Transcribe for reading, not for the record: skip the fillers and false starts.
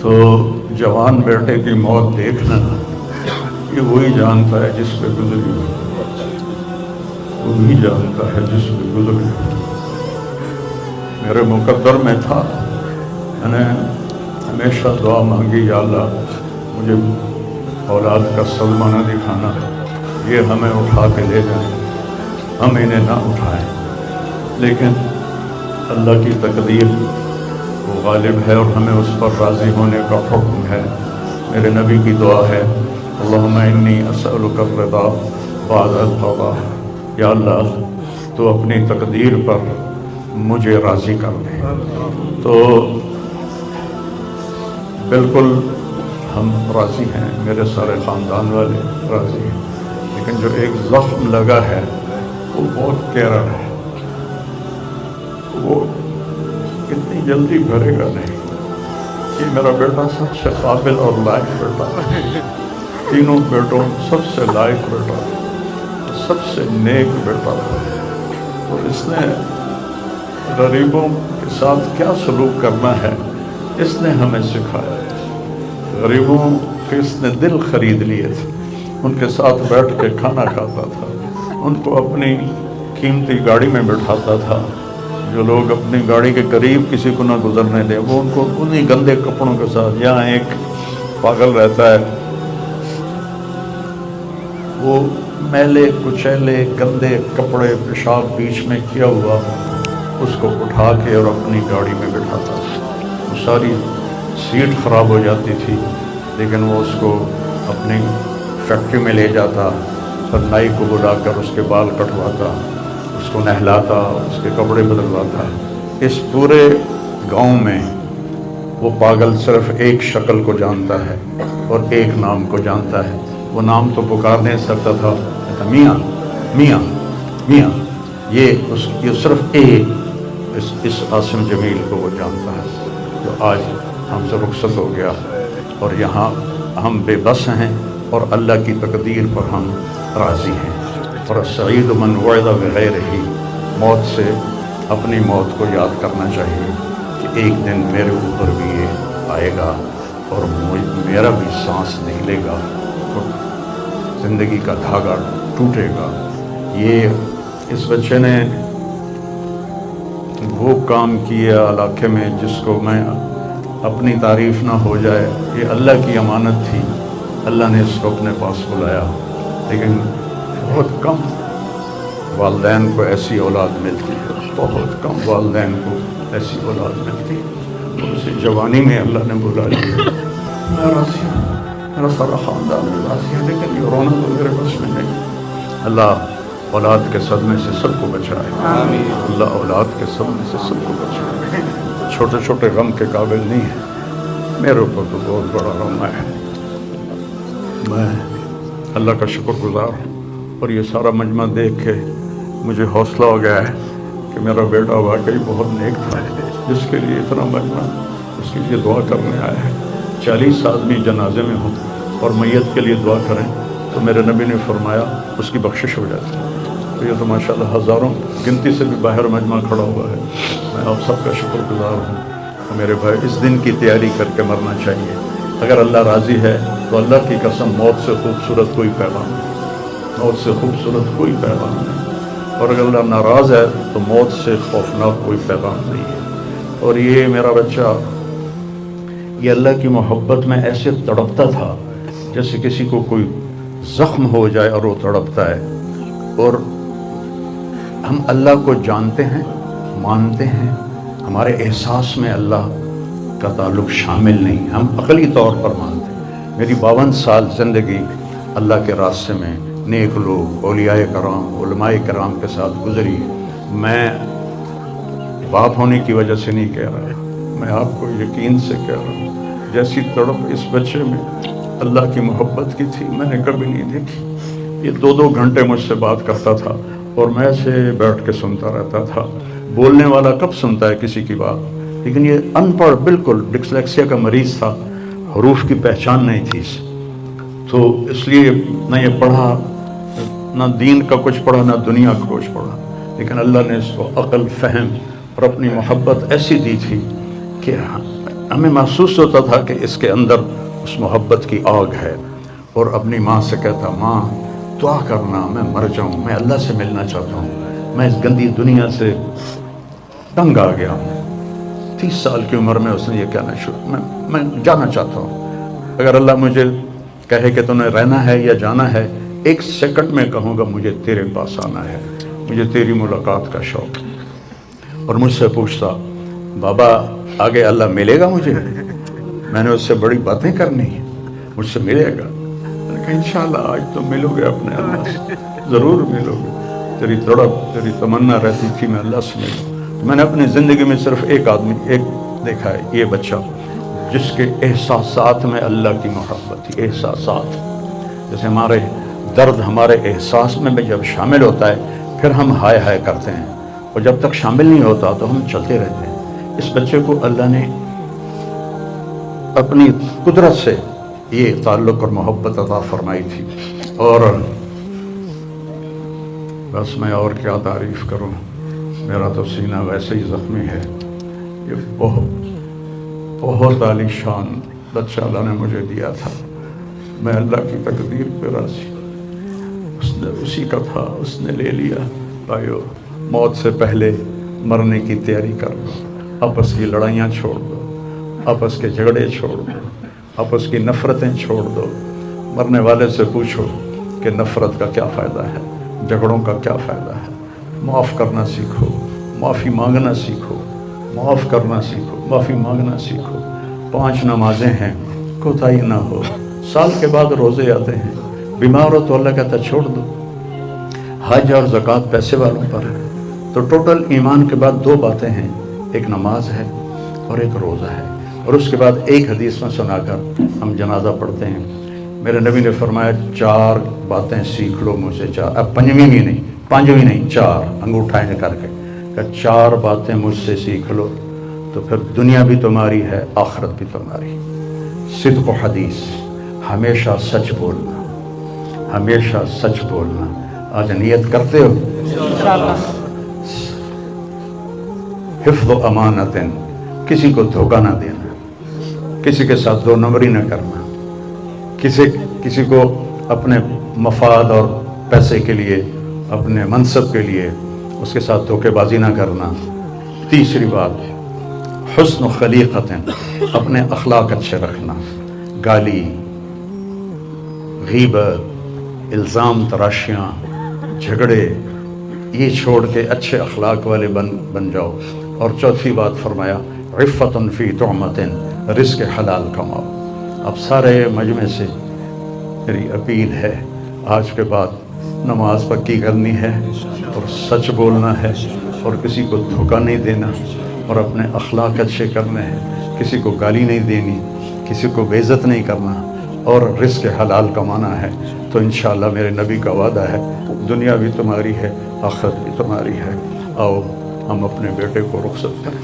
تو جوان بیٹے کی موت دیکھنا یہ وہی جانتا ہے جس پہ گزری، وہی جانتا ہے جس پہ گزری۔ میرے مقدر میں تھا، میں نے ہمیشہ دعا مانگی، یا اللہ مجھے اولاد کا صدمہ نہ دکھانا، یہ ہمیں اٹھا کے لے جائیں، ہم انہیں نہ اٹھائیں۔ لیکن اللہ کی تقدیر وہ غالب ہے اور ہمیں اس پر راضی ہونے کا حکم ہے۔ میرے نبی کی دعا ہے، اللہم انی اسألک الرضا بعد القضاء، یا اللہ تو اپنی تقدیر پر مجھے راضی کر دے۔ تو بالکل ہم راضی ہیں، میرے سارے خاندان والے راضی ہیں، لیکن جو ایک زخم لگا ہے وہ بہت گہرا ہے، وہ اتنی جلدی بھرے گا نہیں۔ یہ میرا بیٹا سب سے قابل اور لائق بیٹا ہے، تینوں بیٹوں سب سے لائق بیٹا، سب سے نیک بیٹا ہے، اور اس نے غریبوں کے ساتھ کیا سلوک کرنا ہے اس نے ہمیں سکھایا ہے۔ غریبوں کے اس نے دل خرید لیے تھے، ان کے ساتھ بیٹھ کے کھانا کھاتا تھا، ان کو اپنی قیمتی گاڑی میں بٹھاتا تھا۔ جو لوگ اپنی گاڑی کے قریب کسی کو نہ گزرنے دیں، وہ ان کو انہی گندے کپڑوں کے ساتھ، یہاں ایک پاگل رہتا ہے، وہ میلے کچیلے گندے کپڑے پیشاب بیچ میں کیا ہوا اس کو اٹھا کے اور اپنی گاڑی میں بٹھاتا تھا۔ وہ ساری سیٹ خراب ہو جاتی تھی، لیکن وہ اس کو اپنی فیکٹری میں لے جاتا، پھر نائی کو بلا کر اس کے بال کٹواتا، اس کو نہلاتا، اس کے کپڑے بدلواتا۔ اس پورے گاؤں میں وہ پاگل صرف ایک شکل کو جانتا ہے اور ایک نام کو جانتا ہے۔ وہ نام تو پکار نہیں سکتا تھا، میاں میاں میاں، یہ صرف ایک اس عاصم جمیل کو وہ جانتا ہے، جو آج ہم سے رخصت ہو گیا، اور یہاں ہم بے بس ہیں اور اللہ کی تقدیر پر ہم راضی ہیں۔ اور السعید من وعد بغیر ہی، موت سے اپنی موت کو یاد کرنا چاہیے کہ ایک دن میرے اوپر بھی یہ آئے گا اور میرا بھی سانس نکلے گا اور زندگی کا دھاگا ٹوٹے گا۔ یہ اس بچے نے وہ کام کیا علاقے میں جس کو میں اپنی تعریف نہ ہو جائے، یہ اللہ کی امانت تھی، اللہ نے اس کو اپنے پاس بلایا، لیکن بہت کم والدین کو ایسی اولاد ملتی ہے، بہت کم والدین کو ایسی اولاد ملتی ہے، اور اسے جوانی میں اللہ نے بلا لیا۔ میں راضی ہوں، میرا سارا خاندان بھی راضی ہے، لیکن یہ رونا تو میرے بس میں نہیں۔ اللہ اولاد کے صدمے سے سب کو بچائے، اللہ اولاد کے صدمے سے سب کو بچائے۔ چھوٹے چھوٹے غم کے قابل نہیں ہے، میرے اوپر تو بہت بڑا غم ہے۔ میں اللہ کا شکر گزار ہوں، اور یہ سارا مجمع دیکھ کے مجھے حوصلہ ہو گیا ہے کہ میرا بیٹا واقعی بہت نیک تھا، جس کے لیے اتنا مجمع اس کے لیے دعا کرنے آیا ہے۔ 40 آدمی جنازے میں ہوں اور میت کے لیے دعا کریں تو میرے نبی نے فرمایا اس کی بخشش ہو جاتی ہے۔ تو یہ تو ماشاءاللہ ہزاروں گنتی سے بھی باہر مجمع کھڑا ہوا ہے۔ میں آپ سب کا شکر گزار ہوں۔ میرے بھائی، اس دن کی تیاری کر کے مرنا چاہیے۔ اگر اللہ راضی ہے تو اللہ کی قسم موت سے خوبصورت کوئی پیغام نہیں، موت سے خوبصورت کوئی پیغام نہیں، اور اگر اللہ ناراض ہے تو موت سے خوفناک کوئی پیغام نہیں ہے۔ اور یہ میرا بچہ یہ اللہ کی محبت میں ایسے تڑپتا تھا جیسے کسی کو کوئی زخم ہو جائے اور وہ تڑپتا ہے۔ اور ہم اللہ کو جانتے ہیں، مانتے ہیں، ہمارے احساس میں اللہ کا تعلق شامل نہیں، ہم عقلی طور پر مانتے ہیں۔ میری 52 سال زندگی اللہ کے راستے میں نیک لوگ، اولیاء کرام، علماء کرام کے ساتھ گزری۔ میں باپ ہونے کی وجہ سے نہیں کہہ رہا، میں آپ کو یقین سے کہہ رہا ہوں، جیسی تڑپ اس بچے میں اللہ کی محبت کی تھی میں نے کبھی نہیں دیکھی۔ یہ 2 گھنٹے مجھ سے بات کرتا تھا اور میں ایسے بیٹھ کے سنتا رہتا تھا۔ بولنے والا کب سنتا ہے کسی کی بات، لیکن یہ ان پڑھ، بالکل ڈسلیکسیا کا مریض تھا، حروف کی پہچان نہیں تھی اسے، تو اس لیے نہ یہ پڑھا، نہ دین کا کچھ پڑھا، نہ دنیا کا کچھ پڑھا، لیکن اللہ نے اس کو عقل، فہم اور اپنی محبت ایسی دی تھی کہ ہمیں محسوس ہوتا تھا کہ اس کے اندر اس محبت کی آگ ہے، اور اپنی ماں سے کہتا ماں دعا کرنا میں مر جاؤں، میں اللہ سے ملنا چاہتا ہوں، میں اس گندی دنیا سے تنگ آ گیا ہوں۔ 30 سال کی عمر میں اس نے یہ کہنا شروع، میں جانا چاہتا ہوں، اگر اللہ مجھے کہے کہ تمہیں رہنا ہے یا جانا ہے، 1 سیکنڈ میں کہوں گا مجھے تیرے پاس آنا ہے، مجھے تیری ملاقات کا شوق ہے۔ اور مجھ سے پوچھتا بابا آگے اللہ ملے گا مجھے؟ میں نے اس سے بڑی باتیں کرنی ہیں، مجھ سے ملے گا؟ میں نے کہا انشاءاللہ آج تو ملو گے اپنے اللہ سے، ضرور ملو گے، تیری تڑپ تیری تمنا رہتی تھی میں اللہ سے ملوں۔ میں نے اپنی زندگی میں صرف ایک آدمی دیکھا ہے، یہ بچہ جس کے احساسات میں اللہ کی محبت تھی۔ احساسات جیسے ہمارے درد ہمارے احساس میں جب شامل ہوتا ہے پھر ہم ہائے ہائے کرتے ہیں، اور جب تک شامل نہیں ہوتا تو ہم چلتے رہتے ہیں۔ اس بچے کو اللہ نے اپنی قدرت سے یہ تعلق اور محبت عطا فرمائی تھی، اور بس میں اور کیا تعریف کروں، میرا تو سینہ ویسے ہی زخمی ہے۔ یہ بہت عالی شان بچہ اللہ نے مجھے دیا تھا، میں اللہ کی تقدیر پہ راضی، اس نے اسی کا تھا، اس نے لے لیا۔ بھائیو موت سے پہلے مرنے کی تیاری کر لو، آپس کی لڑائیاں چھوڑ دو، آپس کے جھگڑے چھوڑ دو، آپس کی نفرتیں چھوڑ دو۔ مرنے والے سے پوچھو کہ نفرت کا کیا فائدہ ہے، جھگڑوں کا کیا فائدہ ہے۔ معاف کرنا سیکھو، معافی مانگنا سیکھو، معاف کرنا سیکھو، معافی مانگنا سیکھو۔ 5 نمازیں ہیں، کوتاہی نہ ہو۔ سال کے بعد روزے آتے ہیں، بیمار ہو تو اللہ کہتا چھوڑ دو۔ حج اور زکوٰۃ پیسے والوں پر ہے۔ تو ٹوٹل ایمان کے بعد 2 باتیں ہیں، ایک نماز ہے اور ایک روزہ ہے، اور اس کے بعد ایک حدیث میں سنا کر ہم جنازہ پڑھتے ہیں۔ میرے نبی نے فرمایا 4 باتیں سیکھ لو مجھ سے، 4، اب 5ویں بھی نہیں، 5ویں نہیں، 4 انگوٹھا کر کے کہ 4 باتیں مجھ سے سیکھ لو تو پھر دنیا بھی تمہاری ہے، آخرت بھی تمہاری۔ صدق و حدیث، ہمیشہ سچ بولنا، ہمیشہ سچ بولنا۔ آج نیت کرتے ہو؟ انشاءاللہ۔ حفظ و امانت، کسی کو دھوکہ نہ دینا، کسی کے ساتھ 2 نمبری نہ کرنا، کسی کو اپنے مفاد اور پیسے کے لیے، اپنے منصب کے لیے اس کے ساتھ دھوکے بازی نہ کرنا۔ تیسری بات حسن و خلیقت، اپنے اخلاق اچھے رکھنا، گالی، غیبت، الزام تراشیاں، جھگڑے، یہ چھوڑ کے اچھے اخلاق والے بن جاؤ۔ اور چوتھی بات فرمایا عفت فی طعمت، رزق حلال کماؤ۔ اب سارے مجمع سے میری اپیل ہے، آج کے بعد نماز پکی کرنی ہے اور سچ بولنا ہے، اور کسی کو دھوکہ نہیں دینا، اور اپنے اخلاق اچھے کرنے ہیں، کسی کو گالی نہیں دینی، کسی کو بے عزت نہیں کرنا، اور رزق حلال کمانا ہے۔ تو انشاءاللہ میرے نبی کا وعدہ ہے دنیا بھی تمہاری ہے، آخرت بھی تمہاری ہے۔ آؤ ہم اپنے بیٹے کو رخصت کریں۔